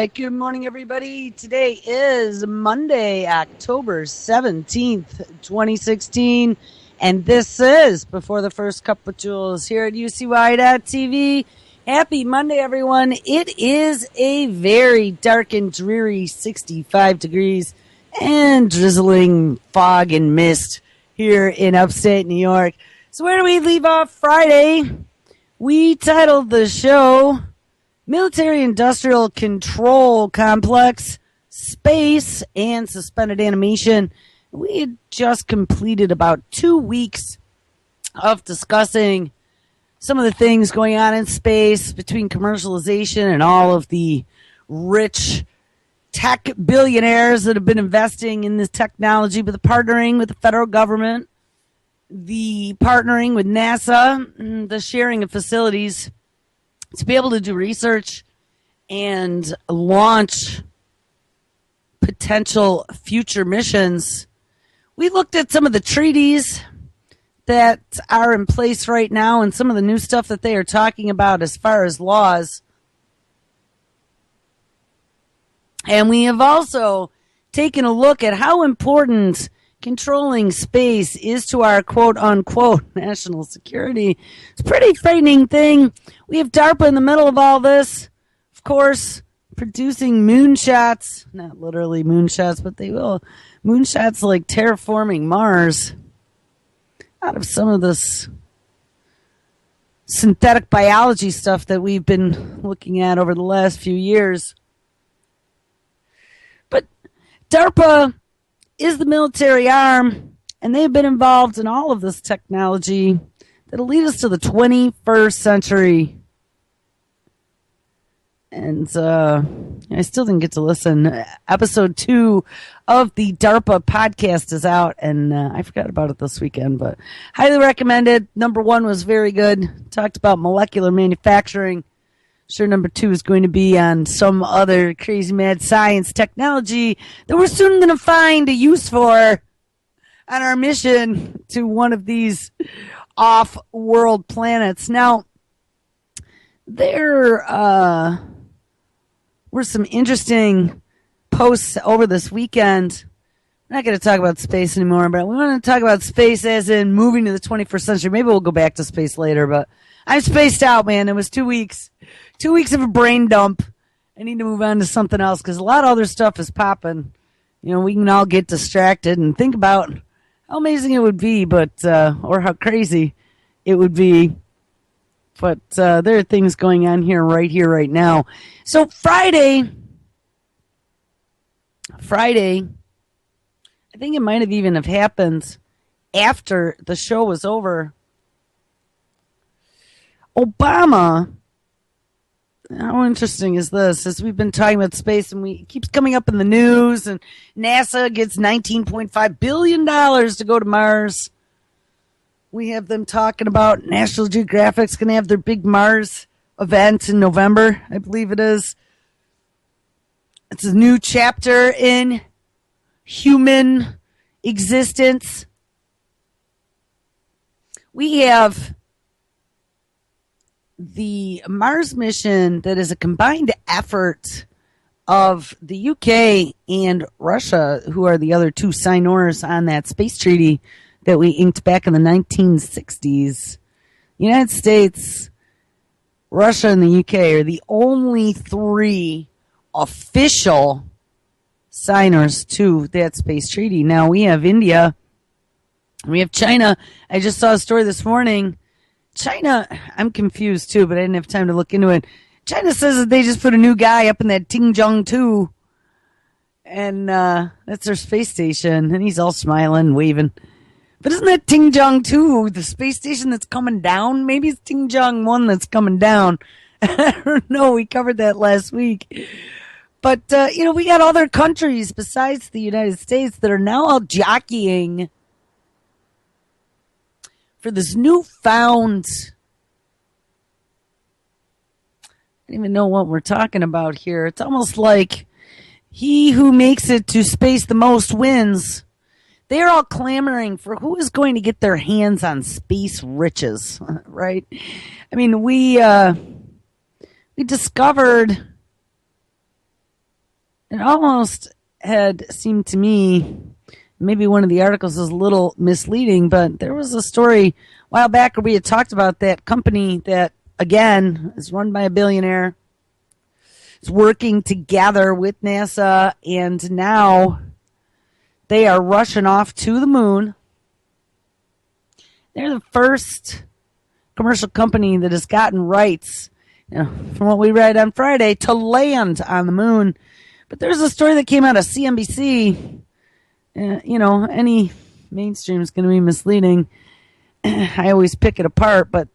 right. Good morning, everybody. Today is Monday, October 17th, 2016. And this is Before the First Cup of Jules here at UCY.TV. Happy Monday, everyone. It is a very dark and dreary 65 degrees and drizzling fog and mist here in upstate New York. So where do we leave off Friday? We titled the show Military Industrial Control Complex, Space, and Suspended Animation. We had just completed about 2 weeks of discussing some of the things going on in space between commercialization and all of the rich tech billionaires that have been investing in this technology, but the partnering with the federal government, the partnering with NASA, the sharing of facilities to be able to do research and launch potential future missions. We looked at some of the treaties that are in place right now and some of the new stuff that they are talking about as far as laws. And we have also taken a look at how important controlling space is to our quote-unquote national security. It's a pretty frightening thing. We have DARPA in the middle of all this, of course, producing moonshots. Not literally moonshots, but they will. Moonshots like terraforming Mars out of some of this synthetic biology stuff that we've been looking at over the last few years. But DARPA is the military arm, and they've been involved in all of this technology that'll lead us to the 21st century. And I still didn't get to listen. Episode 2 of the DARPA podcast is out, and I forgot about it this weekend, but highly recommended. Number 1 was very good. Talked about molecular manufacturing. Sure, number 2 is going to be on some other crazy mad science technology that we're soon going to find a use for on our mission to one of these off-world planets. Now, there were some interesting posts over this weekend. We're not going to talk about space anymore, but we want to talk about space as in moving to the 21st century. Maybe we'll go back to space later, but I'm spaced out, man. It was 2 weeks. 2 weeks of a brain dump. I need to move on to something else because a lot of other stuff is popping. You know, we can all get distracted and think about how amazing it would be, but or how crazy it would be. But there are things going on right now. So Friday, I think it might have even have happened after the show was over. Obama, how interesting is this? As we've been talking about space and it keeps coming up in the news, and NASA gets $19.5 billion to go to Mars. We have them talking about National Geographic's going to have their big Mars event in November, I believe it is. It's a new chapter in human existence. We have the Mars mission that is a combined effort of the UK and Russia, who are the other two signers on that space treaty that we inked back in the 1960s. United States, Russia, and the UK are the only 3 official signers to that space treaty. Now, we have India. We have China. I just saw a story this morning. China, I'm confused too, but I didn't have time to look into it. China says that they just put a new guy up in that Tianzhong-2, and that's their space station, and he's all smiling, waving. But isn't that Tianzhong-2 the space station that's coming down? Maybe it's Tianzhong-1 that's coming down. I don't know. We covered that last week. But, we got other countries besides the United States that are now all jockeying for this newfound, I don't even know what we're talking about here. It's almost like he who makes it to space the most wins. They're all clamoring for who is going to get their hands on space riches, right? I mean, we discovered it almost had seemed to me, maybe one of the articles is a little misleading, but there was a story a while back where we had talked about that company that, again, is run by a billionaire. It's working together with NASA, and now they are rushing off to the moon. They're the first commercial company that has gotten rights, from what we read on Friday, to land on the moon. But there's a story that came out of CNBC. Any mainstream is going to be misleading. I always pick it apart, but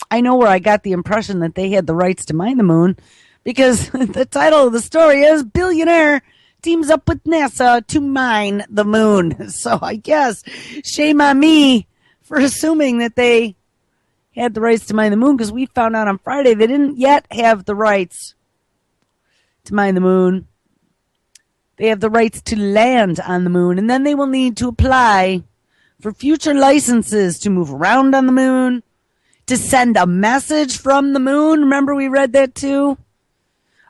I know where I got the impression that they had the rights to mine the moon, because the title of the story is Billionaire Teams Up with NASA to Mine the Moon. So I guess shame on me for assuming that they had the rights to mine the moon, because we found out on Friday they didn't yet have the rights to mine the moon. They have the rights to land on the moon, and then they will need to apply for future licenses to move around on the moon, to send a message from the moon. Remember, we read that too?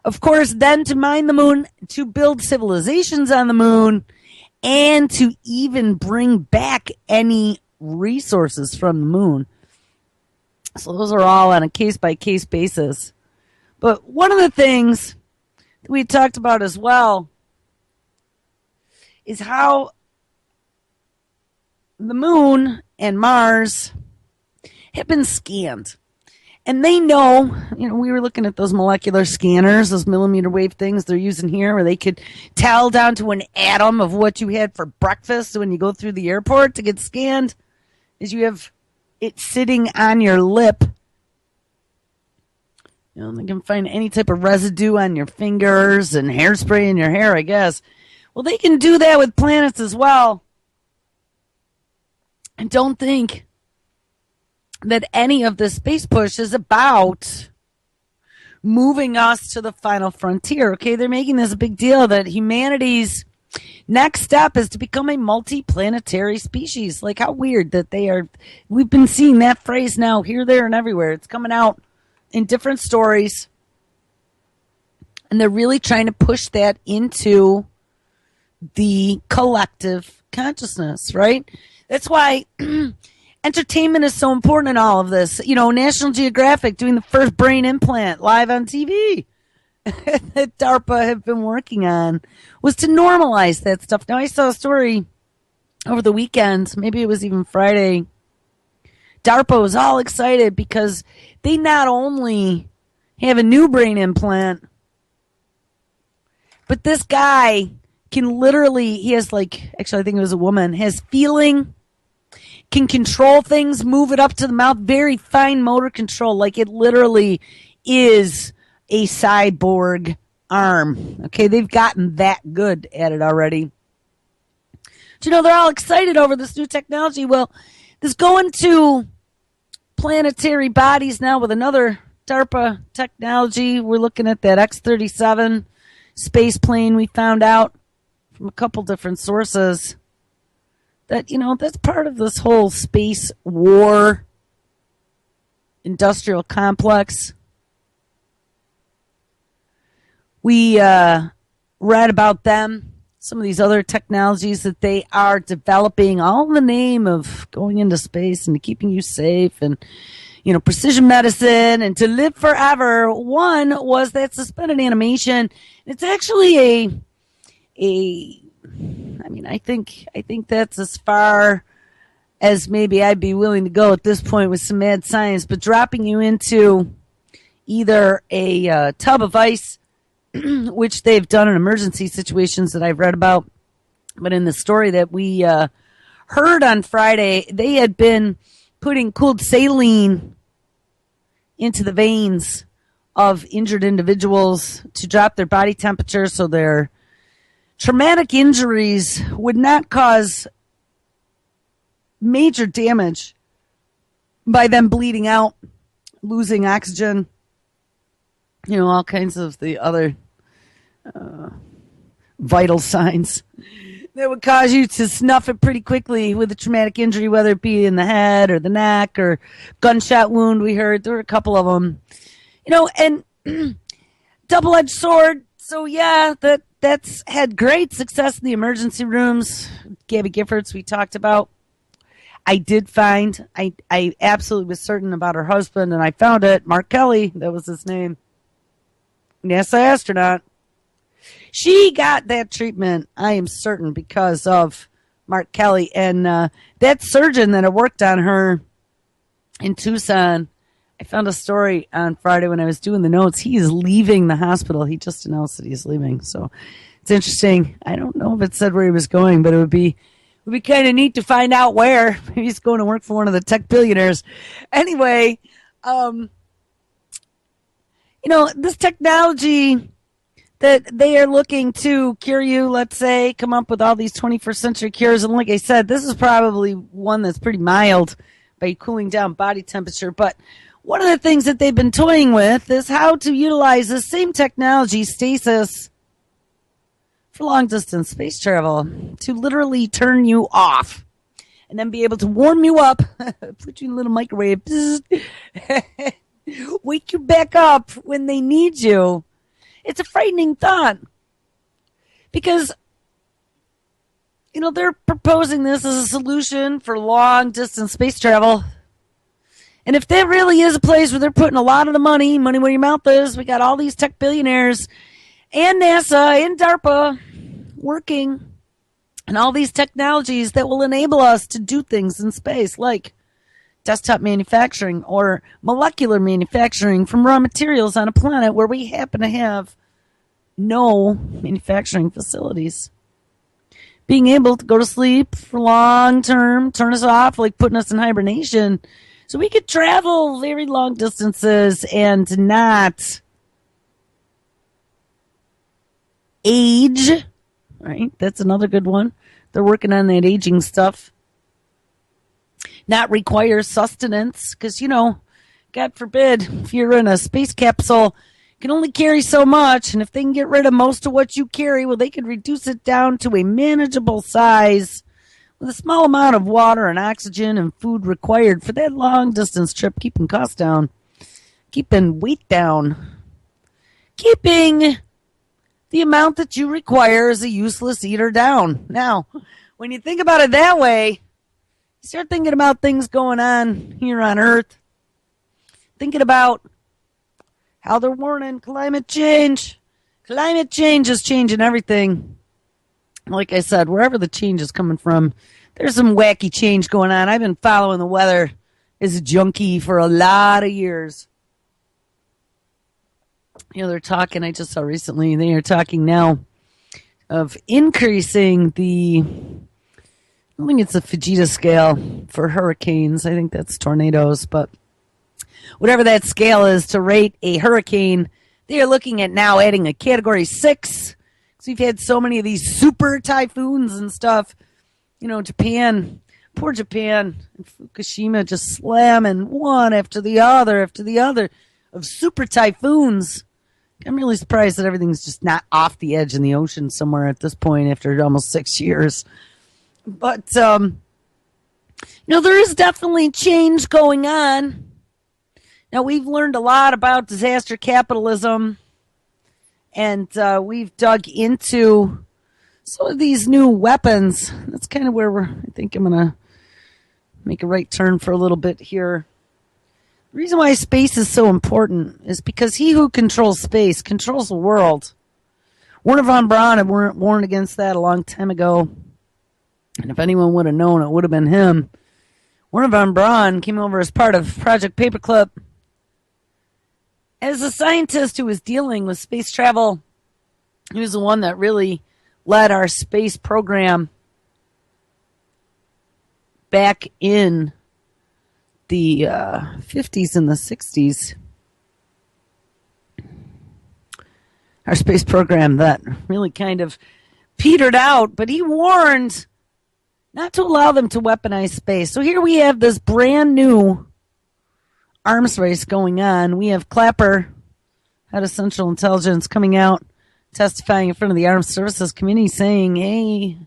Of course, then to mine the moon, to build civilizations on the moon, and to even bring back any resources from the moon. So those are all on a case-by-case basis. But one of the things that we talked about as well is how the moon and Mars have been scanned. And they know, we were looking at those molecular scanners, those millimeter wave things they're using here, where they could tell down to an atom of what you had for breakfast when you go through the airport to get scanned, is you have it sitting on your lip. They can find any type of residue on your fingers and hairspray in your hair, I guess. Well, they can do that with planets as well. And don't think that any of the space push is about moving us to the final frontier. Okay, they're making this a big deal that humanity's next step is to become a multi-planetary species. Like, how weird that we've been seeing that phrase now here, there, and everywhere. It's coming out in different stories. And they're really trying to push that into the collective consciousness, right? That's why entertainment is so important in all of this. National Geographic doing the first brain implant live on TV that DARPA have been working on was to normalize that stuff. Now, I saw a story over the weekend, maybe it was even Friday. DARPA was all excited because they not only have a new brain implant, but this guy can literally, he has actually I think it was a woman, has feeling, can control things, move it up to the mouth, very fine motor control. Like, it literally is a cyborg arm. Okay, they've gotten that good at it already. But, they're all excited over this new technology. Well, this going to planetary bodies now with another DARPA technology. We're looking at that X-37 space plane we found out from a couple different sources that, that's part of this whole space war industrial complex. We read about them, some of these other technologies that they are developing, all in the name of going into space and keeping you safe and, precision medicine and to live forever. One was that suspended animation. It's actually I think that's as far as maybe I'd be willing to go at this point with some mad science, but dropping you into either a tub of ice, which they've done in emergency situations that I've read about, but in the story that we heard on Friday, they had been putting cooled saline into the veins of injured individuals to drop their body temperature so their traumatic injuries would not cause major damage by them bleeding out, losing oxygen, all kinds of the other vital signs that would cause you to snuff it pretty quickly with a traumatic injury, whether it be in the head or the neck or gunshot wound. We heard there were a couple of them, and double-edged sword. So yeah, that's had great success in the emergency rooms. Gabby Giffords, we talked about. I did find, I absolutely was certain about her husband, and I found it. Mark Kelly, that was his name. NASA astronaut. She got that treatment, I am certain, because of Mark Kelly. And that surgeon that had worked on her in Tucson, I found a story on Friday when I was doing the notes. He is leaving the hospital. He just announced that he's leaving. So it's interesting. I don't know if it said where he was going, but it would be kind of neat to find out where. Maybe he's going to work for one of the tech billionaires. Anyway, this technology that they are looking to cure you, let's say, come up with all these 21st century cures. And like I said, this is probably one that's pretty mild by cooling down body temperature. But one of the things that they've been toying with is how to utilize the same technology, stasis, for long distance space travel to literally turn you off and then be able to warm you up, put you in a little microwave, wake you back up when they need you. It's a frightening thought because, they're proposing this as a solution for long distance space travel. And if that really is a place where they're putting a lot of the money where your mouth is, we got all these tech billionaires and NASA and DARPA working on all these technologies that will enable us to do things in space, like desktop manufacturing or molecular manufacturing from raw materials on a planet where we happen to have no manufacturing facilities. Being able to go to sleep for long term, turn us off, like putting us in hibernation, so we could travel very long distances and not age. Right? That's another good one. They're working on that aging stuff. Not require sustenance because, God forbid, if you're in a space capsule, you can only carry so much. And if they can get rid of most of what you carry, well, they could reduce it down to a manageable size with a small amount of water and oxygen and food required for that long distance trip, keeping costs down, keeping weight down, keeping the amount that you require as a useless eater down. Now, when you think about it that way, you start thinking about things going on here on Earth. Thinking about how they're warning climate change. Climate change is changing everything. Like I said, wherever the change is coming from, there's some wacky change going on. I've been following the weather as a junkie for a lot of years. They're talking, I just saw recently, they are talking now of increasing I think it's a Fujita scale for hurricanes. I think that's tornadoes, but whatever that scale is to rate a hurricane, they are looking at now adding a category 6. Because we've had so many of these super typhoons and stuff. Japan, poor Japan, and Fukushima just slamming one after the other of super typhoons. I'm really surprised that everything's just not off the edge in the ocean somewhere at this point after almost 6 years. But, there is definitely change going on. Now, we've learned a lot about disaster capitalism, and we've dug into some of these new weapons. That's kind of where I think I'm going to make a right turn for a little bit here. The reason why space is so important is because he who controls space controls the world. Wernher von Braun had warned against that a long time ago. And if anyone would have known, it would have been him. Wernher von Braun came over as part of Project Paperclip. As a scientist who was dealing with space travel, he was the one that really led our space program back in the 50s and the 60s. Our space program that really kind of petered out, but he warned not to allow them to weaponize space. So here we have this brand new arms race going on. We have Clapper, head of Central Intelligence, coming out, testifying in front of the Armed Services Committee, saying, hey,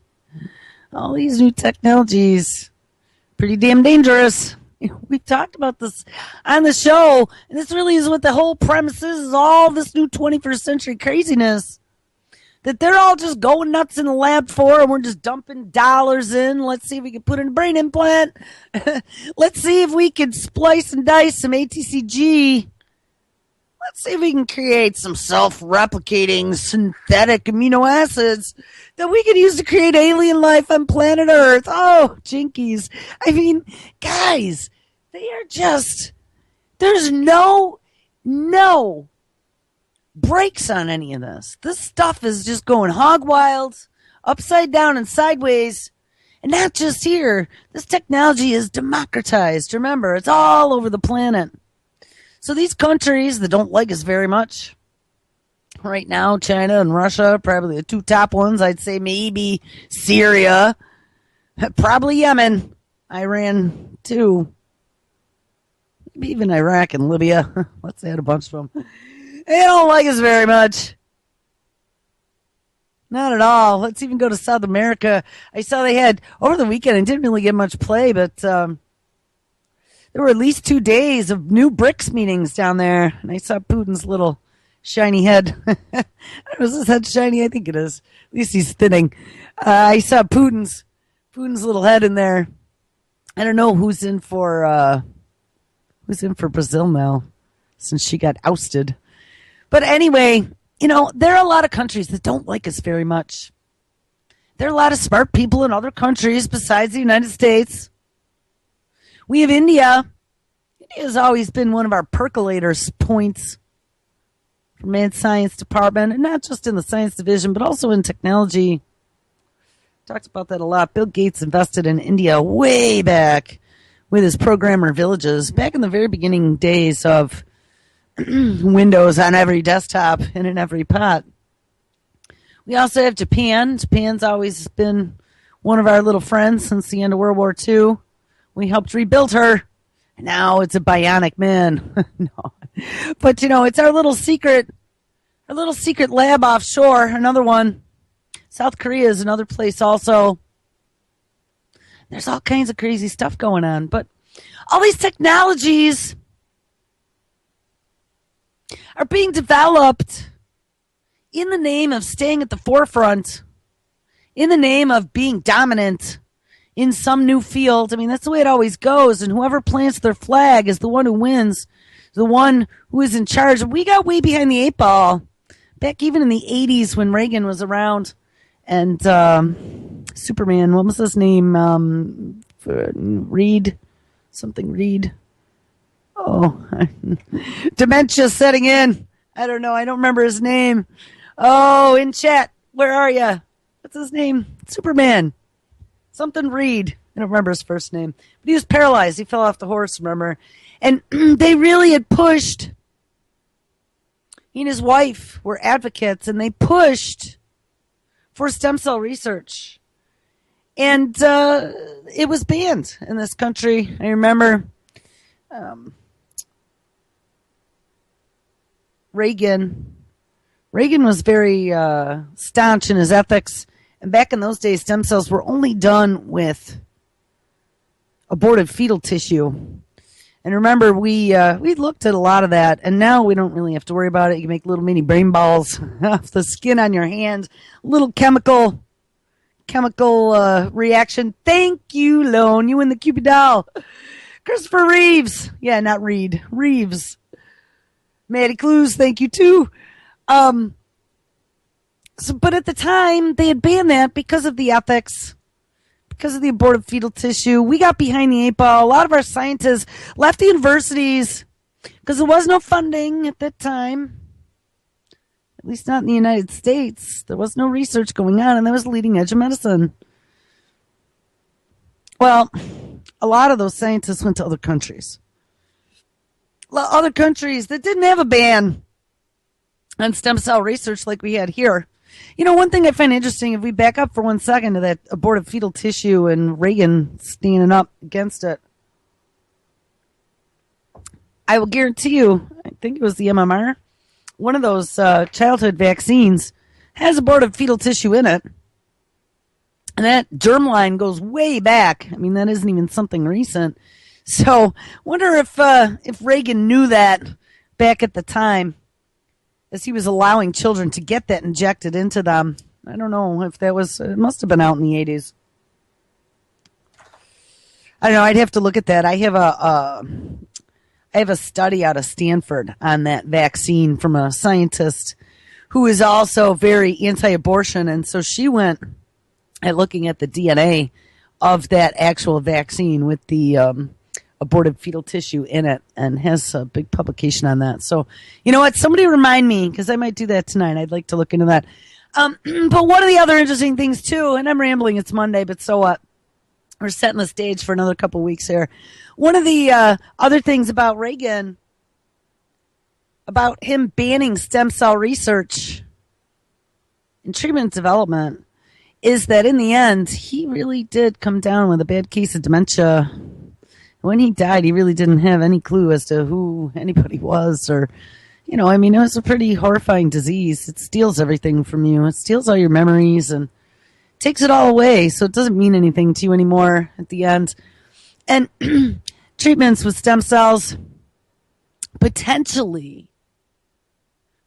all these new technologies, pretty damn dangerous. We've talked about this on the show, and this really is what the whole premise is all this new 21st century craziness. that they're all just going nuts in the lab for, and we're just dumping dollars in. Let's see if we can put in a brain implant. Let's see if we can splice and dice some ATCG. Let's see if we can create some self-replicating synthetic amino acids that we can use to create alien life on planet Earth. Oh, jinkies. I mean, guys, they are just, there's no brakes on any of this. This stuff is just going hog wild, upside down and sideways. And not just here. This technology is democratized. Remember, it's all over the planet. So these countries that don't like us very much, right now, China and Russia, probably the two top ones. I'd say maybe Syria, probably Yemen, Iran too, maybe even Iraq and Libya. Let's add a bunch of them. They don't like us very much. Not at all. Let's even go to South America. I saw they had, over the weekend, it didn't really get much play, but there were at least 2 days of new BRICS meetings down there, and I saw Putin's little shiny head. Was his head shiny? I think it is. At least he's thinning. I saw Putin's little head in there. I don't know who's in for Brazil now, since she got ousted. But anyway, there are a lot of countries that don't like us very much. There are a lot of smart people in other countries besides the United States. We have India. India has always been one of our percolators points for Mad Science Department, and not just in the science division, but also in technology. Talked about that a lot. Bill Gates invested in India way back with his programmer villages, back in the very beginning days of Windows on every desktop and in every pot. We also have Japan. Japan's always been one of our little friends since the end of World War II. We helped rebuild her. And now it's a bionic man. No. But, it's our little secret lab offshore. Another one. South Korea is another place also. There's all kinds of crazy stuff going on. But all these technologies are being developed in the name of staying at the forefront, in the name of being dominant in some new field. I mean, that's the way it always goes. And whoever plants their flag is the one who wins, the one who is in charge. We got way behind the 8 ball back even in the 80s when Reagan was around. And Superman, what was his name? Reed. Oh, dementia setting in. I don't know. I don't remember his name. Oh, in chat. Where are you? What's his name? Superman. Something Reed. I don't remember his first name. But he was paralyzed. He fell off the horse, remember? And they really had pushed. He and his wife were advocates, and they pushed for stem cell research. And it was banned in this country. I remember Reagan was very staunch in his ethics. And back in those days, stem cells were only done with aborted fetal tissue. And remember, we looked at a lot of that, and now we don't really have to worry about it. You can make little mini brain balls off the skin on your hand, little chemical reaction. Thank you, Lone. You win the Cupid doll. Christopher Reeves. Yeah, not Reed. Reeves. Maddie Clues, thank you too. But at the time, they had banned that because of the ethics, because of the aborted fetal tissue. We got behind the 8 ball. A lot of our scientists left the universities because there was no funding at that time. At least not in the United States. There was no research going on, and that was the leading edge of medicine. Well, a lot of those scientists went to other countries. Other countries that didn't have a ban on stem cell research like we had here. One thing I find interesting, if we back up for 1 second to that aborted fetal tissue and Reagan standing up against it, I will guarantee you, I think it was the MMR, one of those childhood vaccines has aborted fetal tissue in it. And that germline goes way back. I mean, that isn't even something recent. So, wonder if Reagan knew that back at the time. as he was allowing children to get that injected into them. I don't know if that was, it must have been out in the 80s. I don't know. I'd have to look at that. I have a study out of Stanford on that vaccine from a scientist who is also very anti-abortion. And so she went at looking at the DNA of that actual vaccine with the aborted fetal tissue in it and has a big publication on that. So, you know what? Somebody remind me, because I might do that tonight. I'd like to look into that. But one of the other interesting things, too, and I'm rambling, it's Monday, but so what? We're setting the stage for another couple weeks here. One of the other things about Reagan, about him banning stem cell research and treatment development, is that in the end, he really did come down with a bad case of dementia. When he died, he really didn't have any clue as to who anybody was, or, you know, I mean, it was a pretty horrifying disease. It steals everything from you. It steals all your memories and takes it all away, so it doesn't mean anything to you anymore at the end. And treatments with stem cells potentially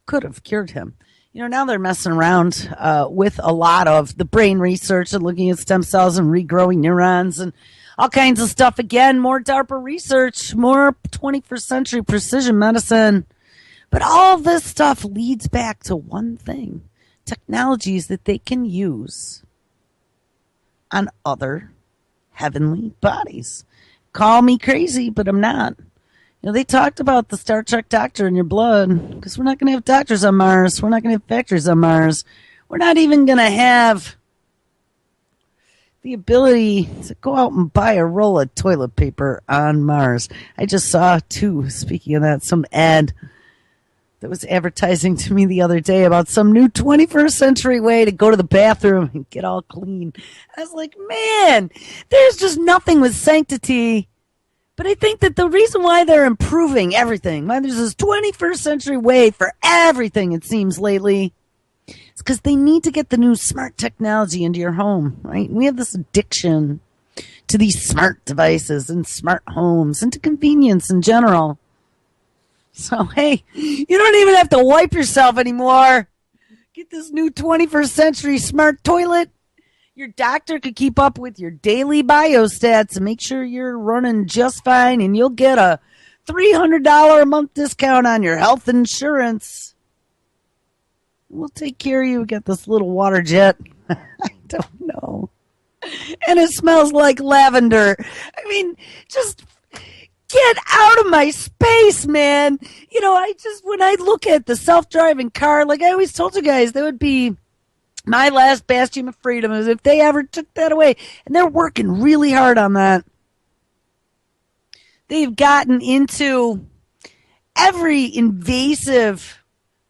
could have cured him. You know, now they're messing around with a lot of the brain research and looking at stem cells and regrowing neurons and all kinds of stuff. Again, more DARPA research, more 21st century precision medicine. But all of this stuff leads back to one thing: technologies that they can use on other heavenly bodies. Call me crazy, but I'm not. You know, they talked about the Star Trek doctor in your blood, because we're not going to have doctors on Mars. We're not going to have factories on Mars. We're not even going to have the ability to go out and buy a roll of toilet paper on Mars. I just saw, too, speaking of that, some ad that was advertising to me the other day about some new 21st century way to go to the bathroom and get all clean. I was like, man, there's just nothing with sanctity. But I think that the reason why they're improving everything, why there's this 21st century way for everything, it seems lately, is because they need to get the new smart technology into your home, right? We have this addiction to these smart devices and smart homes and to convenience in general. So, hey, you don't even have to wipe yourself anymore. Get this new 21st century smart toilet. Your doctor could keep up with your daily biostats and make sure you're running just fine, and you'll get a $300 a month discount on your health insurance. We'll take care of you. We got this little water jet. I don't know. And it smells like lavender. I mean, just get out of my space, man. You know, when I look at the self-driving car, like I always told you guys, that would be my last bastion of freedom, is if they ever took that away. And they're working really hard on that. They've gotten into every invasive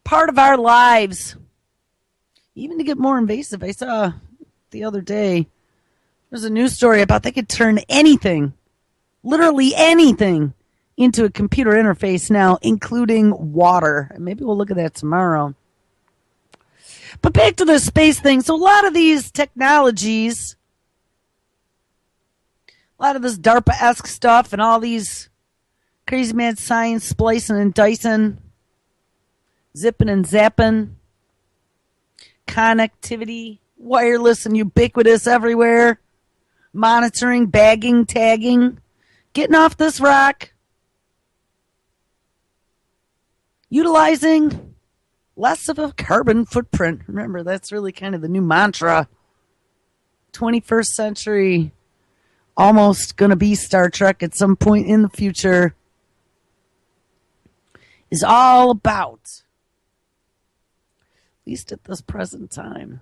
part of our lives, even to get more invasive. I saw the other day, there's a news story about they could turn anything, literally anything, into a computer interface now, including water. And maybe we'll look at that tomorrow. But back to the space thing. So a lot of these technologies, a lot of this DARPA-esque stuff and all these crazy mad science splicing and dicing, zipping and zapping, connectivity, wireless and ubiquitous everywhere, monitoring, bagging, tagging, getting off this rock, utilizing less of a carbon footprint. Remember, that's really kind of the new mantra. 21st century, almost going to be Star Trek at some point in the future, is all about, at least at this present time,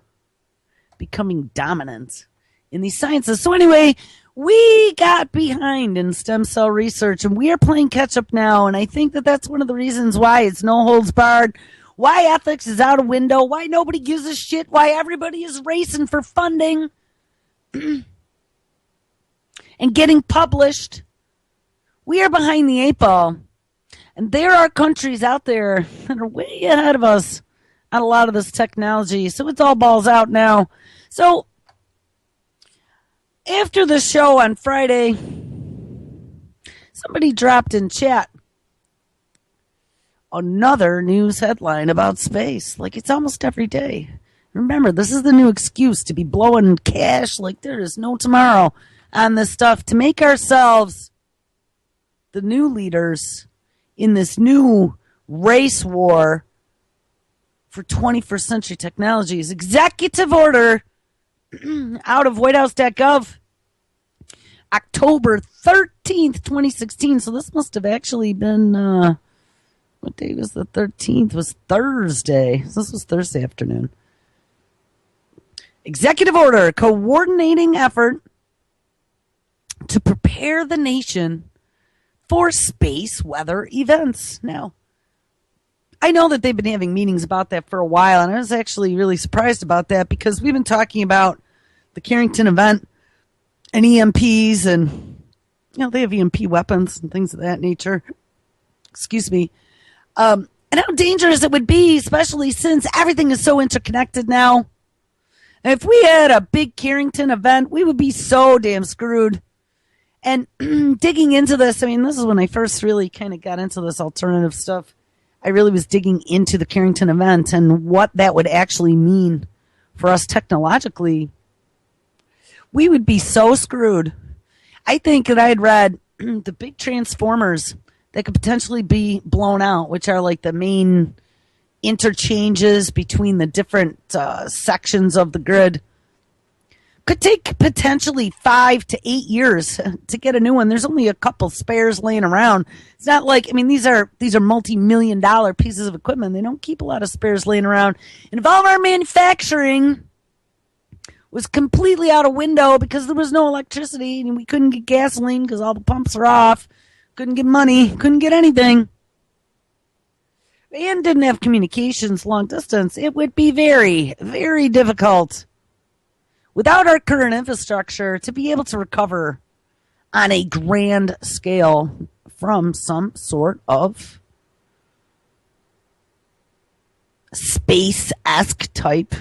becoming dominant in these sciences. So anyway, we got behind in stem cell research, and we are playing catch up now. And I think that that's one of the reasons why it's no holds barred, why ethics is out a window, why nobody gives a shit, why everybody is racing for funding and getting published. We are behind the eight ball. And there are countries out there that are way ahead of us on a lot of this technology. So it's all balls out now. So after the show on Friday, somebody dropped in chat another news headline about space. Like it's almost every day. Remember, this is the new excuse to be blowing cash like there is no tomorrow on this stuff to make ourselves the new leaders in this new race war for 21st century technologies. Executive order out of whitehouse.gov, October 13th, 2016. So this must have actually been, what day was the 13th? It was Thursday. So this was Thursday afternoon. Executive order coordinating effort to prepare the nation for space weather events. Now, I know that they've been having meetings about that for a while, and I was actually really surprised about that because we've been talking about the Carrington event and EMPs, and they have EMP weapons and things of that nature. Excuse me. And how dangerous it would be, especially since everything is so interconnected now. If we had a big Carrington event, we would be so damn screwed. And digging into this, this is when I first really kind of got into this alternative stuff. I really was digging into the Carrington event and what that would actually mean for us technologically. We would be so screwed. I think that I had read the big transformers that could potentially be blown out, which are like the main interchanges between the different sections of the grid, could take potentially 5 to 8 years to get a new one. There's only a couple spares laying around. It's not like, these are multi-million dollar pieces of equipment. They don't keep a lot of spares laying around. And if all of our manufacturing was completely out of window because there was no electricity and we couldn't get gasoline because all the pumps are off, couldn't get money, couldn't get anything, and didn't have communications long distance, it would be very, very difficult without our current infrastructure to be able to recover on a grand scale from some sort of space-esque type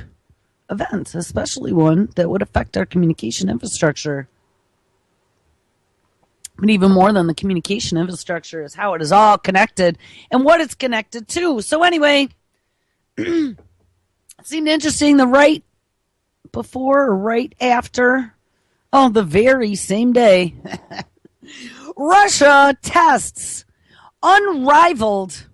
event, especially one that would affect our communication infrastructure. But even more than the communication infrastructure is how it is all connected and what it's connected to. So anyway, it seemed interesting. The right before or right after, the very same day, Russia tests unrivaled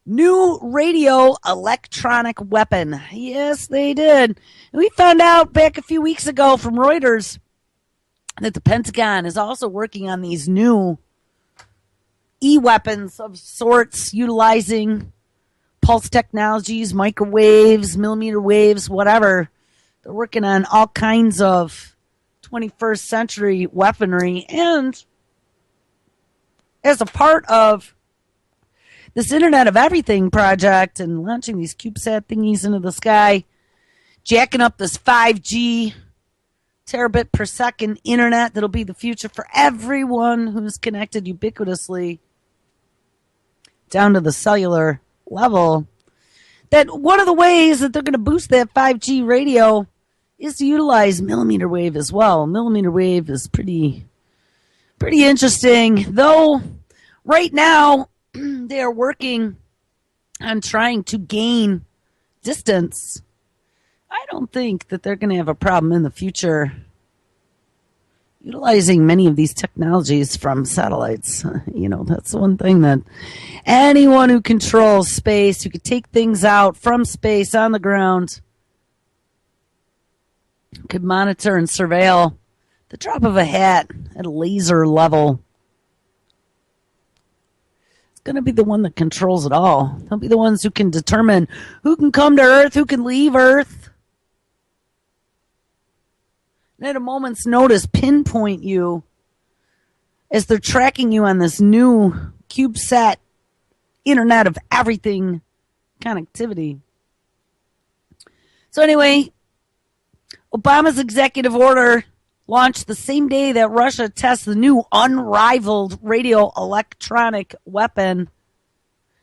new radio electronic weapon. Yes, they did. We found out back a few weeks ago from Reuters that the Pentagon is also working on these new e-weapons of sorts, utilizing pulse technologies, microwaves, millimeter waves, whatever. They're working on all kinds of 21st century weaponry. And as a part of this Internet of Everything project and launching these CubeSat thingies into the sky, jacking up this 5G terabit per second internet that'll be the future for everyone who's connected ubiquitously down to the cellular level, that one of the ways that they're going to boost that 5G radio is to utilize millimeter wave as well. Millimeter wave is pretty interesting, though right now they are working on trying to gain distance. I don't think that they're going to have a problem in the future utilizing many of these technologies from satellites. That's one thing that anyone who controls space, who could take things out from space on the ground, could monitor and surveil the drop of a hat at a laser level. It's going to be the one that controls it all. They'll be the ones who can determine who can come to Earth, who can leave Earth, and at a moment's notice pinpoint you as they're tracking you on this new CubeSat Internet of Everything connectivity. So anyway, Obama's executive order launched the same day that Russia tests the new unrivaled radio electronic weapon.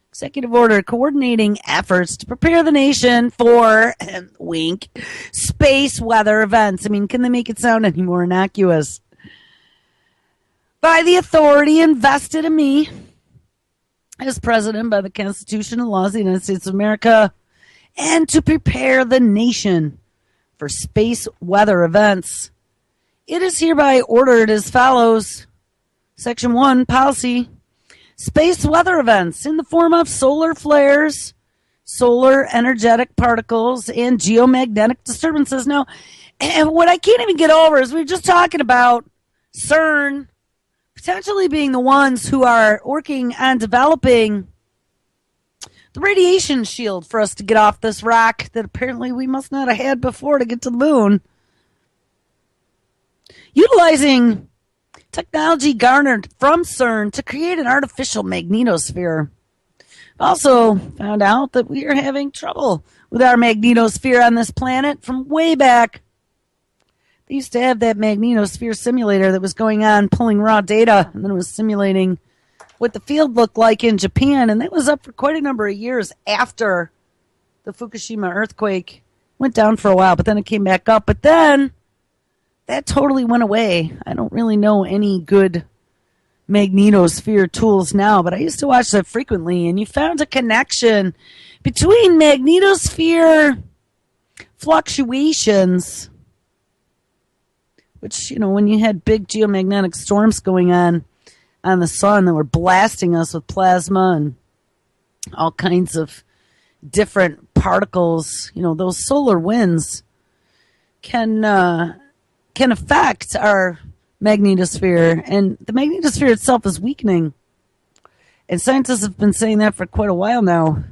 Executive order coordinating efforts to prepare the nation for, wink, space weather events. Can they make it sound any more innocuous? By the authority invested in me as president by the Constitution and laws of the United States of America, and to prepare the nation for space weather events. It is hereby ordered as follows. Section 1, policy. Space weather events in the form of solar flares, solar energetic particles, and geomagnetic disturbances. Now, and what I can't even get over is we were just talking about CERN potentially being the ones who are working on developing the radiation shield for us to get off this rock that apparently we must not have had before to get to the moon. Utilizing technology garnered from CERN to create an artificial magnetosphere. Also found out that we are having trouble with our magnetosphere on this planet from way back. They used to have that magnetosphere simulator that was going on pulling raw data, and then it was simulating what the field looked like in Japan, and that was up for quite a number of years after the Fukushima earthquake went down for a while, but then it came back up. But then that totally went away. I don't really know any good magnetosphere tools now, but I used to watch that frequently, and you found a connection between magnetosphere fluctuations, which, you know, when you had big geomagnetic storms going on the sun that were blasting us with plasma and all kinds of different particles, you know, those solar winds can affect our magnetosphere, and the magnetosphere itself is weakening. And scientists have been saying that for quite a while now.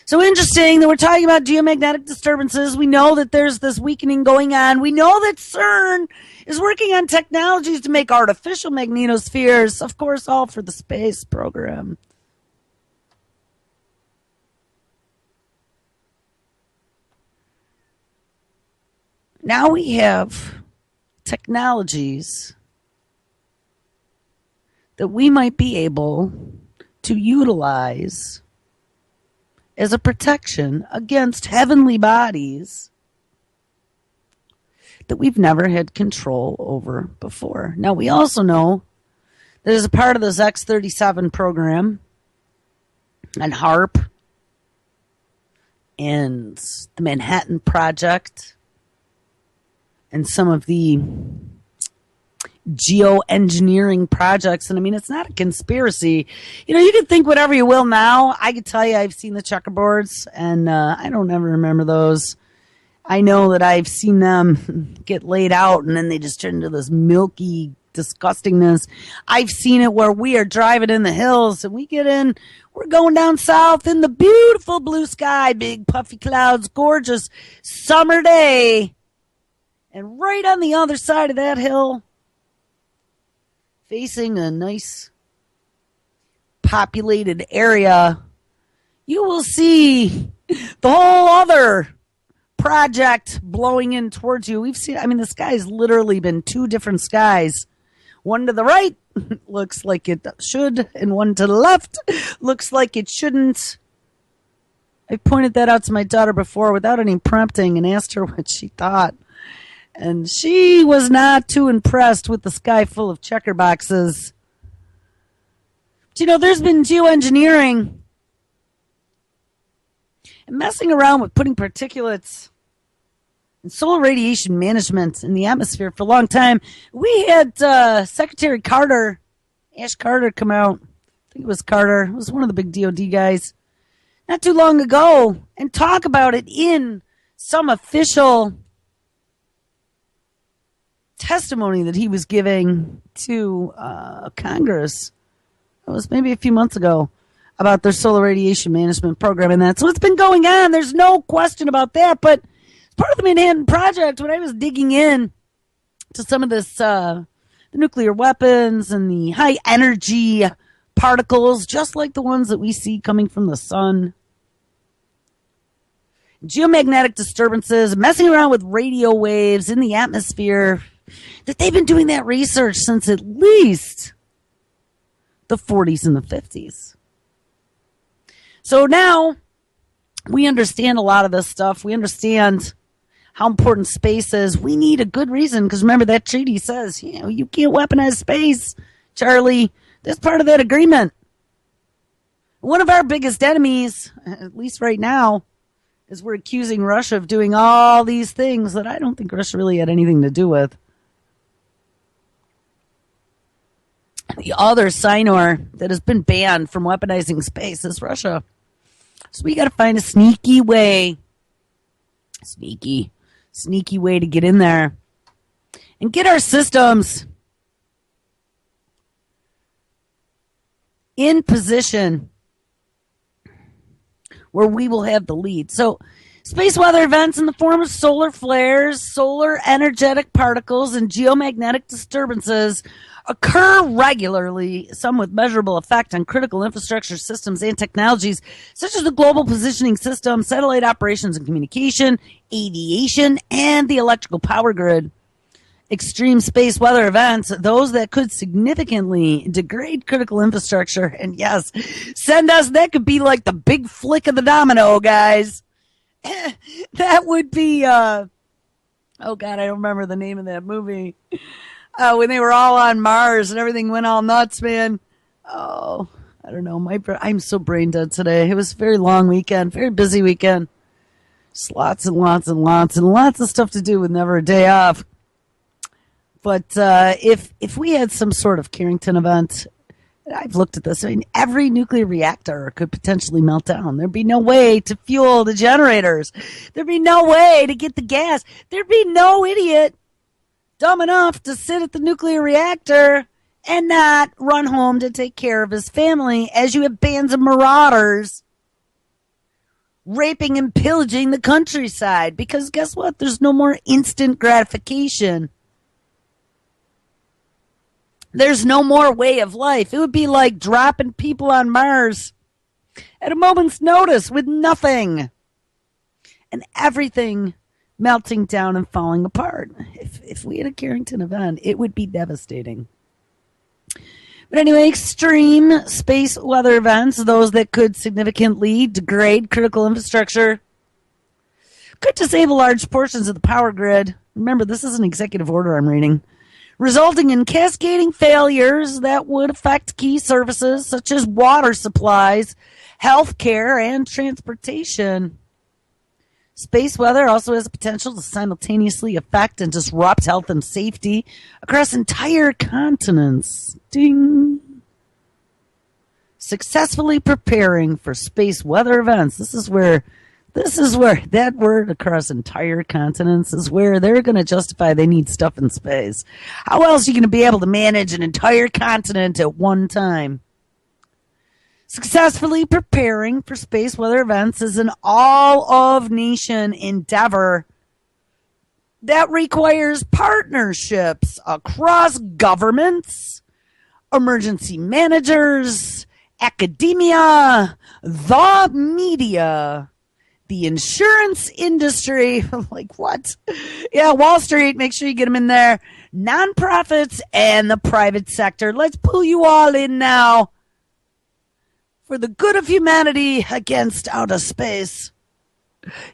So interesting that we're talking about geomagnetic disturbances. We know that there's this weakening going on. We know that CERN is working on technologies to make artificial magnetospheres, of course, all for the space program. Now we have technologies that we might be able to utilize as a protection against heavenly bodies that we've never had control over before. Now, we also know that as a part of this X-37 program and HARP and the Manhattan Project and some of the geoengineering projects. And I mean, it's not a conspiracy. You know, you can think whatever you will now. I can tell you I've seen the checkerboards, and I don't ever remember those. I know that I've seen them get laid out, and then they just turn into this milky disgustingness. I've seen it where we are driving in the hills, and we get in, we're going down south in the beautiful blue sky, big puffy clouds, gorgeous summer day. And right on the other side of that hill, facing a nice populated area, you will see the whole other project blowing in towards you. We've seen, I mean, the sky's literally been two different skies. One to the right looks like it should, and one to the left looks like it shouldn't. I pointed that out to my daughter before without any prompting and asked her what she thought. And she was not too impressed with the sky full of checker boxes. But, you know, there's been geoengineering and messing around with putting particulates and solar radiation management in the atmosphere for a long time. We had Secretary Carter, Ash Carter, come out. I think it was Carter. It was one of the big DoD guys not too long ago and talk about it in some official testimony that he was giving to Congress. It was maybe a few months ago about their solar radiation management program and that. So it's been going on. There's no question about that. But as part of the Manhattan Project, when I was digging in to some of this, the nuclear weapons and the high energy particles, just like the ones that we see coming from the sun, geomagnetic disturbances, messing around with radio waves in the atmosphere, that they've been doing that research since at least the 40s and the 50s. So now we understand a lot of this stuff. We understand how important space is. We need a good reason, because remember that treaty says, you know, you can't weaponize space, Charlie. That's part of that agreement. One of our biggest enemies, at least right now, is we're accusing Russia of doing all these things that I don't think Russia really had anything to do with. The other signor that has been banned from weaponizing space is Russia. So we got to find a sneaky way to get in there and get our systems in position where we will have the lead. So space weather events in the form of solar flares, solar energetic particles, and geomagnetic disturbances occur regularly, some with measurable effect on critical infrastructure systems and technologies, such as the global positioning system, satellite operations and communication, aviation, and the electrical power grid. Extreme space weather events, those that could significantly degrade critical infrastructure, and yes, that could be like the big flick of the domino, guys. That would be, oh God, I don't remember the name of that movie. When they were all on Mars and everything went all nuts, man. Oh, I don't know. I'm so brain dead today. It was a very long weekend, very busy weekend. Just lots and lots and lots and lots of stuff to do with never a day off. But if we had some sort of Carrington event, I've looked at this. I mean, every nuclear reactor could potentially melt down. There'd be no way to fuel the generators. There'd be no way to get the gas. There'd be no idiot dumb enough to sit at the nuclear reactor and not run home to take care of his family, as you have bands of marauders raping and pillaging the countryside. Because guess what? There's no more instant gratification. There's no more way of life. It would be like dropping people on Mars at a moment's notice with nothing. And everything melting down and falling apart. If we had a Carrington event, it would be devastating. But anyway, extreme space weather events, those that could significantly degrade critical infrastructure, could disable large portions of the power grid. Remember, this is an executive order I'm reading. Resulting in cascading failures that would affect key services such as water supplies, healthcare, and transportation. Space weather also has the potential to simultaneously affect and disrupt health and safety across entire continents. Ding. Successfully preparing for space weather events. This is where that word across entire continents is where they're going to justify they need stuff in space. How else are you going to be able to manage an entire continent at one time? Successfully preparing for space weather events is an all-of-nation endeavor that requires partnerships across governments, emergency managers, academia, the media, the insurance industry. Like, what? Yeah, Wall Street, make sure you get them in there. Nonprofits and the private sector. Let's pull you all in now for the good of humanity against outer space.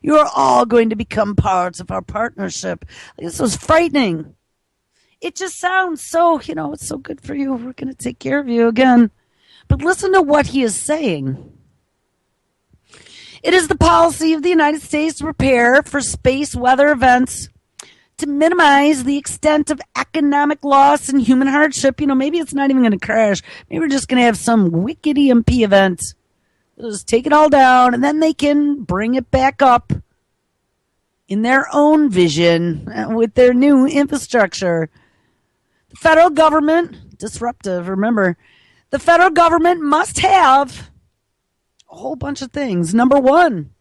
You are all going to become parts of our partnership. This was frightening. It just sounds so, it's so good for you. We're going to take care of you again. But listen to what he is saying. It is the policy of the United States to prepare for space weather events to minimize the extent of economic loss and human hardship. Maybe it's not even going to crash. Maybe we're just going to have some wicked EMP event. They'll just take it all down, and then they can bring it back up in their own vision with their new infrastructure. The federal government, disruptive, remember, the federal government must have a whole bunch of things. Number one,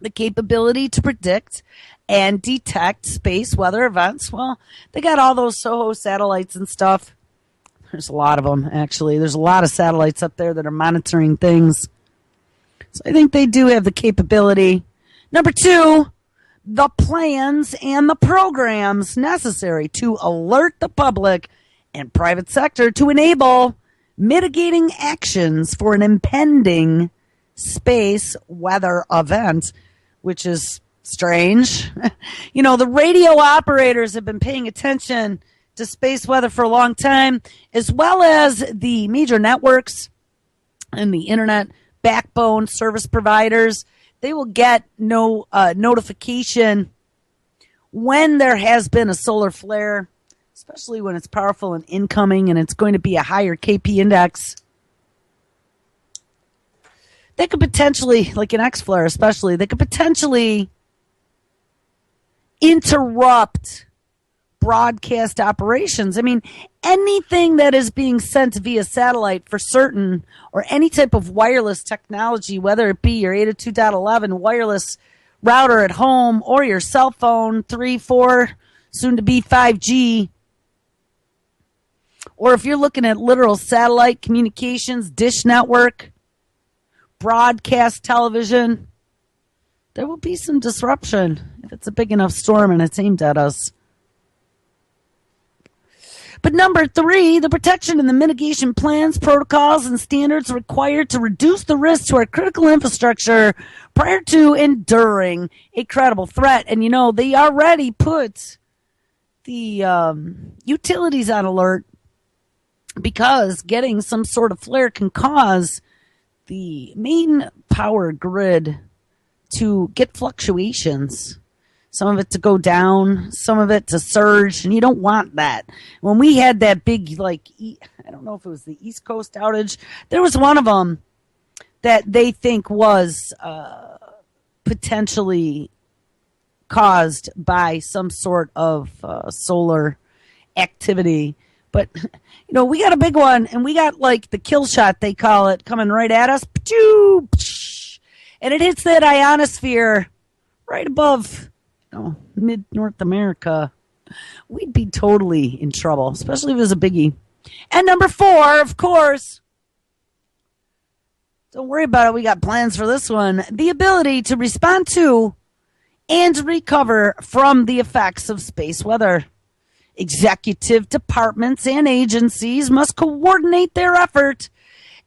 the capability to predict and detect space weather events. Well, they got all those SOHO satellites and stuff. There's a lot of them, actually. There's a lot of satellites up there that are monitoring things. So I think they do have the capability. Number two, the plans and the programs necessary to alert the public and private sector to enable mitigating actions for an impending space weather event, which is strange. The radio operators have been paying attention to space weather for a long time, as well as the major networks and the internet backbone service providers, they will get no notification when there has been a solar flare, especially when it's powerful and incoming and it's going to be a higher KP index. They could potentially, like an X flare especially, they could potentially interrupt broadcast operations. I mean, anything that is being sent via satellite for certain, or any type of wireless technology, whether it be your 802.11 wireless router at home or your cell phone, 3, 4, soon to be 5G, or if you're looking at literal satellite communications, dish network, broadcast television, there will be some disruption if it's a big enough storm and it's aimed at us. But number 3, the protection and the mitigation plans, protocols, and standards required to reduce the risk to our critical infrastructure prior to enduring a credible threat. And, they already put the utilities on alert because getting some sort of flare can cause the main power grid to get fluctuations. Some of it to go down, some of it to surge, and you don't want that. When we had that big, I don't know if it was the East Coast outage, there was one of them that they think was potentially caused by some sort of solar activity. But, we got a big one, and we got the kill shot, they call it, coming right at us. And it hits that ionosphere right above mid-North America. We'd be totally in trouble, especially if it was a biggie. And number 4, of course, don't worry about it, we got plans for this one. The ability to respond to and recover from the effects of space weather. Executive departments and agencies must coordinate their effort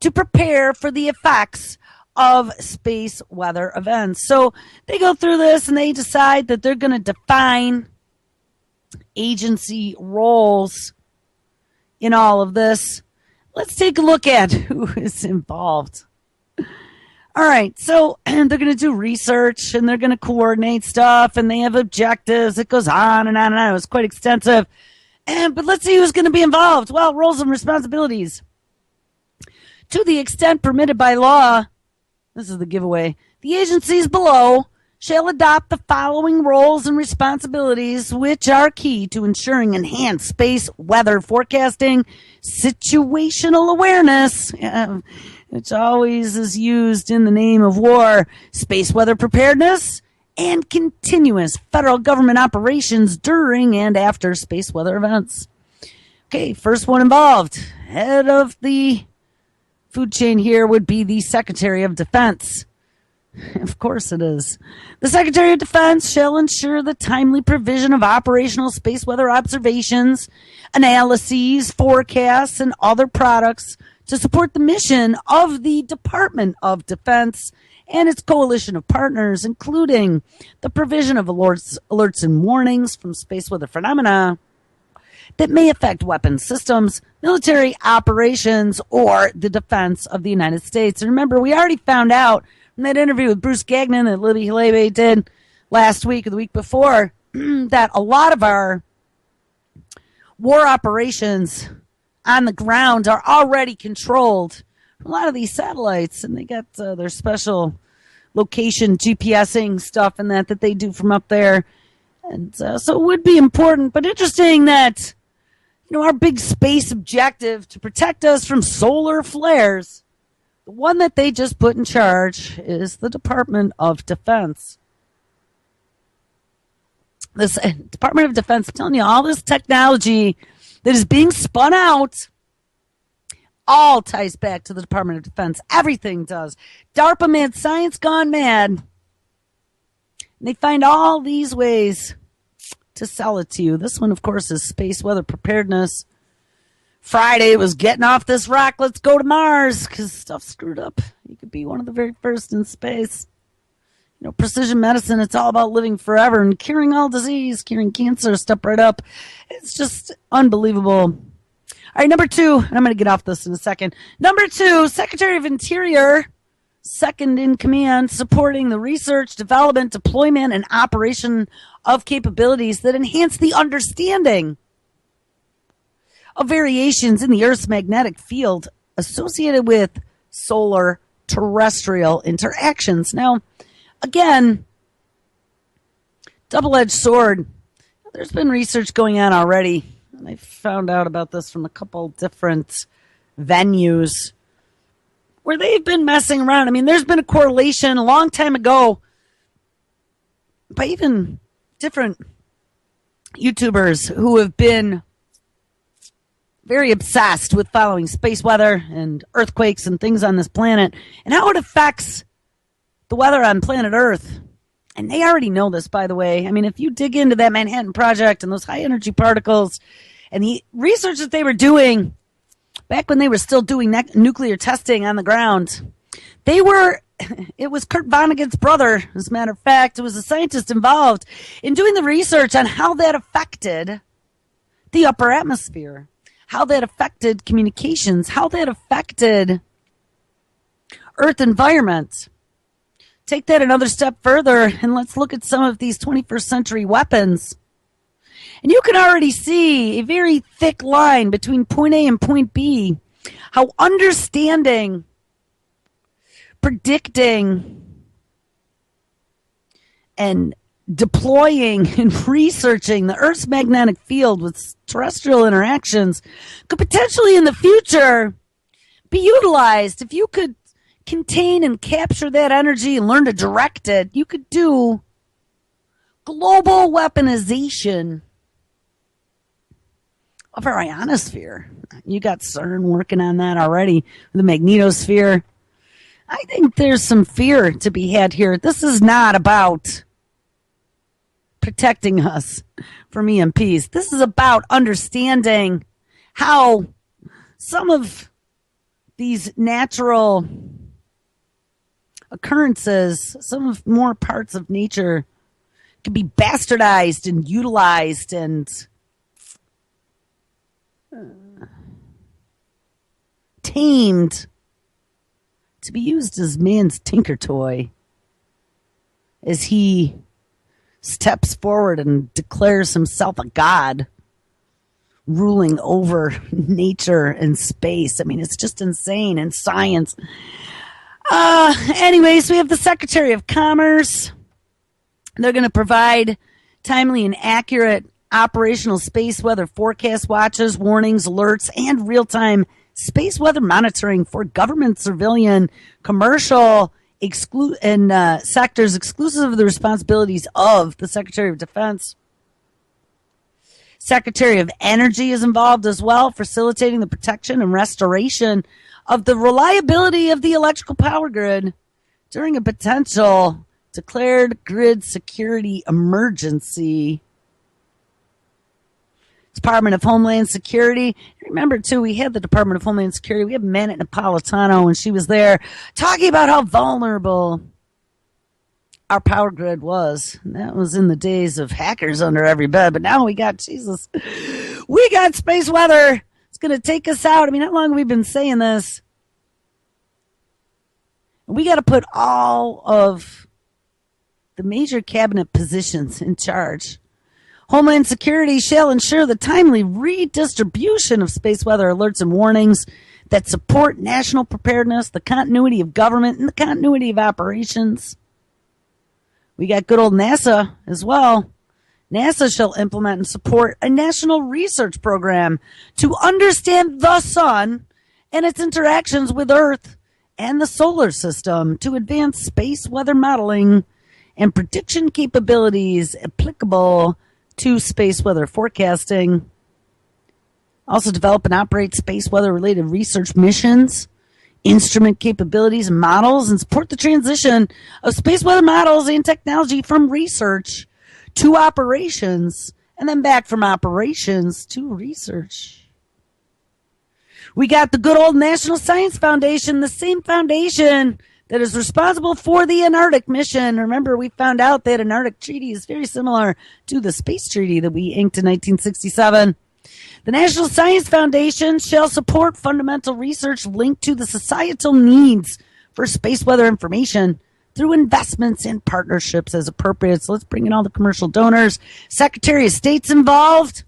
to prepare for the effects of space weather events. So they go through this and they decide that they're going to define agency roles in all of this. Let's take a look at who is involved. All right, so they're going to do research and they're going to coordinate stuff and they have objectives. It goes on and on and on. It was quite extensive. But let's see who's going to be involved. Well, roles and responsibilities. To the extent permitted by law, this is the giveaway, the agencies below shall adopt the following roles and responsibilities, which are key to ensuring enhanced space weather forecasting, situational awareness, which always is used in the name of war, space weather preparedness, and continuous federal government operations during and after space weather events. Okay, first one involved, head of the food chain here would be the Secretary of Defense. Of course it is. The Secretary of Defense shall ensure the timely provision of operational space weather observations, analyses, forecasts, and other products to support the mission of the Department of Defense and its coalition of partners, including the provision of alerts and warnings from space weather phenomena that may affect weapons systems, military operations, or the defense of the United States. And remember, we already found out from that interview with Bruce Gagnon that Libby Halebe did last week or the week before that a lot of our war operations on the ground are already controlled from a lot of these satellites, and they got their special location GPSing stuff and that they do from up there. And so it would be important, but interesting that our big space objective to protect us from solar flares, the one that they just put in charge is the Department of Defense. This Department of Defense, I'm telling you, all this technology that is being spun out all ties back to the Department of Defense. Everything does. DARPA mad science gone mad. And they find all these ways to sell it to you. This one, of course, is space weather preparedness. Friday was getting off this rock. Let's go to Mars because stuff's screwed up. You could be one of the very first in space. Precision medicine, it's all about living forever and curing all disease, curing cancer, step right up. It's just unbelievable. All right, number 2, and I'm going to get off this in a second. Number 2, Secretary of Interior, second in command, supporting the research, development, deployment, and operation of capabilities that enhance the understanding of variations in the Earth's magnetic field associated with solar terrestrial interactions. Now, again, double-edged sword. There's been research going on already, and I found out about this from a couple different venues where they've been messing around. I mean, there's been a correlation a long time ago by even different YouTubers who have been very obsessed with following space weather and earthquakes and things on this planet and how it affects the weather on planet Earth. And they already know this, by the way. I mean, if you dig into that Manhattan Project and those high energy particles and the research that they were doing back when they were still doing nuclear testing on the ground, it was Kurt Vonnegut's brother, as a matter of fact. It was a scientist involved in doing the research on how that affected the upper atmosphere, how that affected communications, how that affected Earth environment. Take that another step further, and let's look at some of these 21st century weapons. And you can already see a very thick line between point A and point B, how understanding, predicting, and deploying and researching the Earth's magnetic field with terrestrial interactions could potentially in the future be utilized. If you could contain and capture that energy and learn to direct it, you could do global weaponization of our ionosphere. You got CERN working on that already, the magnetosphere. I think there's some fear to be had here. This is not about protecting us from EMPs. This is about understanding how some of these natural occurrences, some of more parts of nature can be bastardized and utilized and tamed to be used as man's tinker toy as he steps forward and declares himself a god ruling over nature and space. I mean, it's just insane. And science. Anyways, we have the Secretary of Commerce. They're going to provide timely and accurate operational space weather forecast watches, warnings, alerts, and real-time space weather monitoring for government, civilian, commercial, sectors exclusive of the responsibilities of the Secretary of Defense. Secretary of Energy is involved as well, facilitating the protection and restoration of the reliability of the electrical power grid during a potential declared grid security emergency. Department of Homeland Security. Remember, too, we had the Department of Homeland Security. We had Manet Napolitano, and she was there talking about how vulnerable our power grid was. And that was in the days of hackers under every bed. But now we got, Jesus, we got space weather. It's going to take us out. I mean, how long have we been saying this? We got to put all of the major cabinet positions in charge. Homeland Security shall ensure the timely redistribution of space weather alerts and warnings that support national preparedness, the continuity of government, and the continuity of operations. We got good old NASA as well. NASA shall implement and support a national research program to understand the sun and its interactions with Earth and the solar system to advance space weather modeling and prediction capabilities applicable to space weather forecasting. Also develop and operate space weather related research missions, instrument capabilities and models, and support the transition of space weather models and technology from research to operations, and then back from operations to research. We got the good old National Science Foundation, the same foundation that is responsible for the Antarctic mission. Remember, we found out that Antarctic Treaty is very similar to the space treaty that we inked in 1967. The National Science Foundation shall support fundamental research linked to the societal needs for space weather information through investments and partnerships as appropriate. So let's bring in all the commercial donors. Secretary of State's involved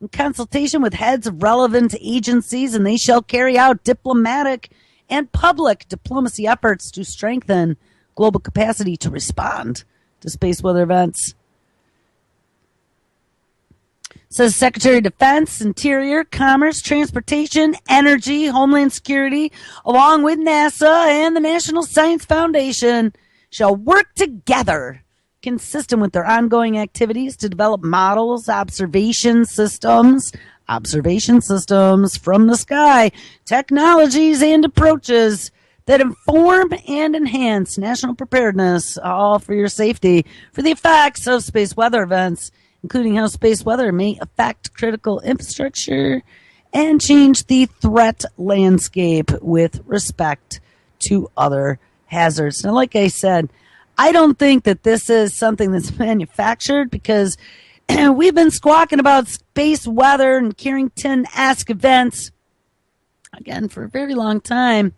in consultation with heads of relevant agencies, and they shall carry out diplomatic and public diplomacy efforts to strengthen global capacity to respond to space weather events. Says Secretary of Defense, Interior, Commerce, Transportation, Energy, Homeland Security, along with NASA and the National Science Foundation, shall work together, consistent with their ongoing activities, to develop models, observation systems from the sky, technologies and approaches that inform and enhance national preparedness, all for your safety, for the effects of space weather events, including how space weather may affect critical infrastructure and change the threat landscape with respect to other hazards. Now, like I said, I don't think that this is something that's manufactured, because we've been squawking about space weather and Carrington-esque events, again, for a very long time.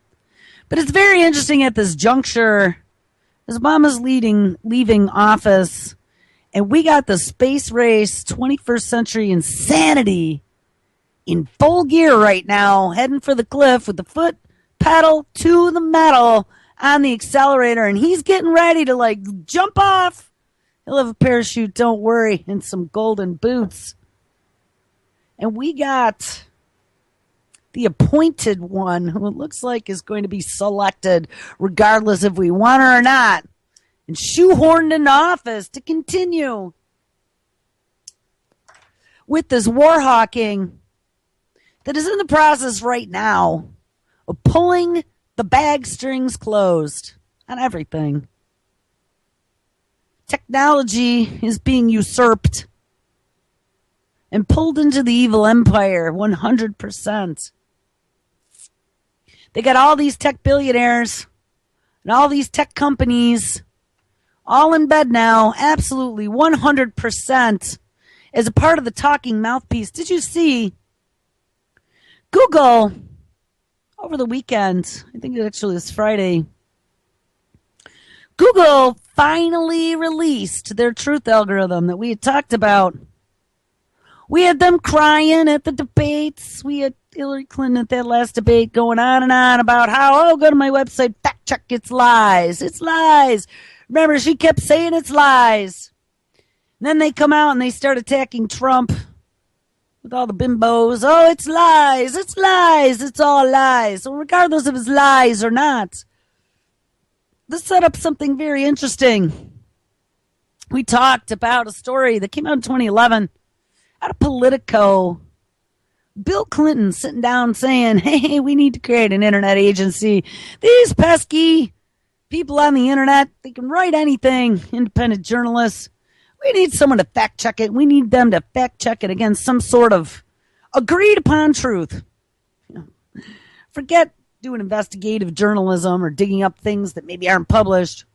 But it's very interesting at this juncture, as Obama's leaving office, and we got the space race, 21st century insanity in full gear right now, heading for the cliff with the foot pedal to the metal on the accelerator, and he's getting ready to jump off. He'll have a parachute, don't worry, and some golden boots. And we got the appointed one, who it looks like is going to be selected regardless if we want her or not, and shoehorned into office to continue with this war hawking that is in the process right now of pulling the bag strings closed on everything. Technology is being usurped and pulled into the evil empire 100%. They got all these tech billionaires and all these tech companies all in bed now, absolutely 100%, as a part of the talking mouthpiece. Did you see Google over the weekend? I think it actually was Friday. Google finally released their truth algorithm that we had talked about. We had them crying at the debates. We had Hillary Clinton at that last debate going on and on about how, go to my website, fact check, it's lies. It's lies. Remember, she kept saying it's lies. And then they come out and they start attacking Trump with all the bimbos. Oh, it's lies. It's lies. It's all lies. So regardless if it's lies or not, this set up something very interesting. We talked about a story that came out in 2011 out of Politico. Bill Clinton sitting down saying, hey, we need to create an internet agency. These pesky people on the internet, they can write anything, independent journalists. We need someone to fact check it. We need them to fact check it against some sort of agreed upon truth. Forget doing investigative journalism or digging up things that maybe aren't published.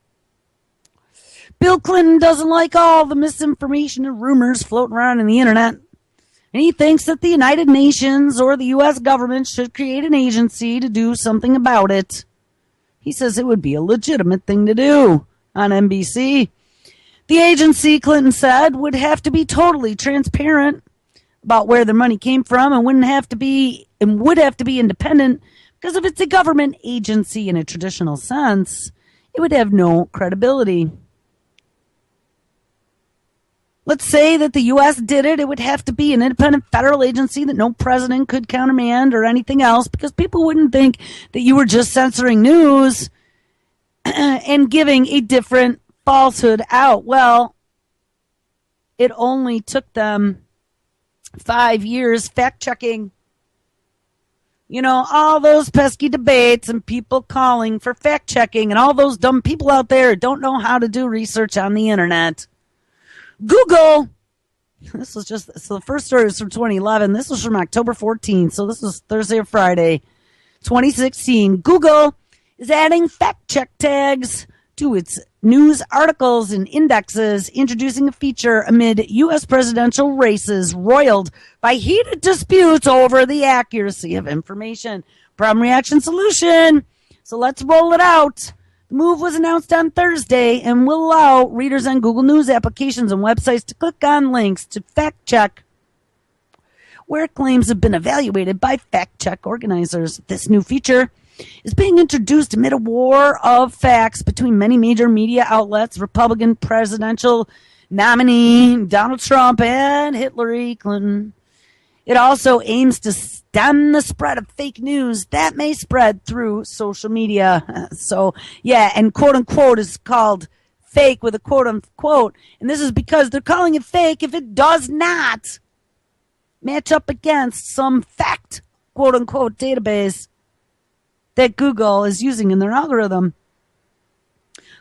Bill Clinton doesn't like all the misinformation and rumors floating around in the internet. And he thinks that the United Nations or the U.S. government should create an agency to do something about it. He says it would be a legitimate thing to do on NBC. The agency, Clinton said, would have to be totally transparent about where their money came from and would have to be independent, because if it's a government agency in a traditional sense, it would have no credibility. Let's say that the U.S. did it. It would have to be an independent federal agency that no president could countermand or anything else, because people wouldn't think that you were just censoring news and giving a different falsehood out. Well, it only took them 5 years fact-checking, all those pesky debates and people calling for fact-checking and all those dumb people out there who don't know how to do research on the internet. Google, this was so the first story was from 2011. This was from October 14th, so this was Thursday or Friday, 2016. Google is adding fact check tags to its news articles and indexes, introducing a feature amid U.S. presidential races roiled by heated disputes over the accuracy of information. Problem, reaction, solution. So let's roll it out. The move was announced on Thursday and will allow readers on Google News applications and websites to click on links to fact check where claims have been evaluated by fact check organizers. This new feature is being introduced amid a war of facts between many major media outlets, Republican presidential nominee Donald Trump and Hillary Clinton. It also aims to stem the spread of fake news that may spread through social media. So, yeah, and quote unquote is called fake with a quote unquote. And this is because they're calling it fake if it does not match up against some fact, quote unquote, database that Google is using in their algorithm.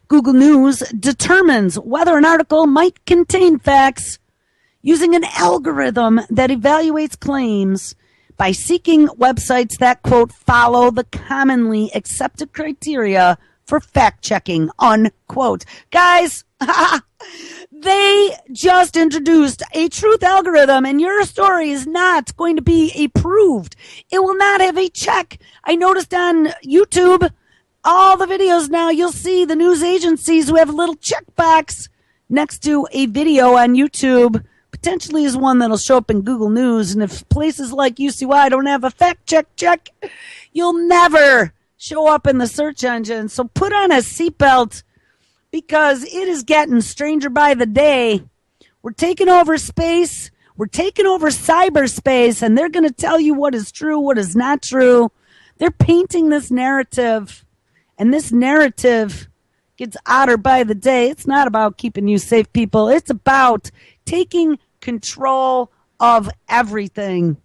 Google News determines whether an article might contain facts using an algorithm that evaluates claims by seeking websites that, quote, follow the commonly accepted criteria for fact checking, unquote. Guys, they just introduced a truth algorithm, and your story is not going to be approved. It will not have a check. I noticed on YouTube, all the videos now, you'll see the news agencies who have a little checkbox next to a video on YouTube potentially is one that'll show up in Google News. And if places like UCY don't have a fact check, you'll never show up in the search engine. So put on a seatbelt, because it is getting stranger by the day. We're taking over space. We're taking over cyberspace, and they're going to tell you what is true, what is not true. They're painting this narrative, and this narrative gets odder by the day. It's not about keeping you safe, people. It's about taking control of everything.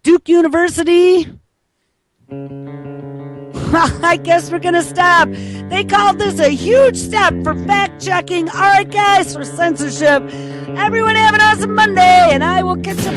Duke University, I guess we're going to stop. They called this a huge step for fact-checking. All right, guys, for censorship. Everyone have an awesome Monday, and I will catch you